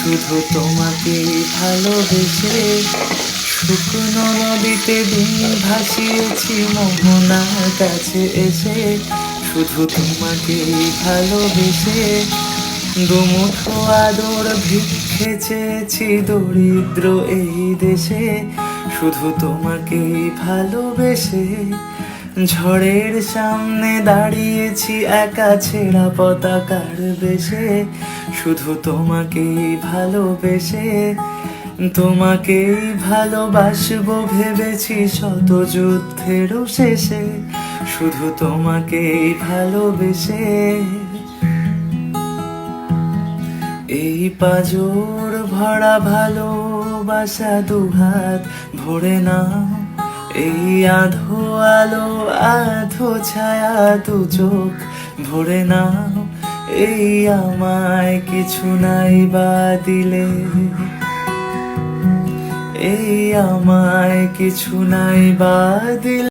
শুধু তোমাকেই ভালোবেসে শুকনো নদীতে দিন ভাসিয়েছি মোহনার কাছে এসে। শুধু তোমাকেই ভালোবেসে দুমুঠো আদর ভিক্ষে চেয়েছি দরিদ্র এই দেশে। শুধু তোমাকেই ভালোবেসে ঝড়ের সামনে দাঁড়িয়েছি একা ছেঁড়া পতাকার বেশে। শুধু তোমাকেই ভালোবেসে তোমাকেই ভালোবাসবো ভেবেছি শত যুদ্ধেরও শেষে। শুধু তোমাকেই ভালোবেসে এই পাজর ভরা ভালোবাসা দুহাত ভরে নাও। এই আধো আলো আধো ছায়া দু চোখ ভরে নাও। এই আমায় কিছু নাই বা দিলে, এই আমায় কিছু নাই বা দিলে।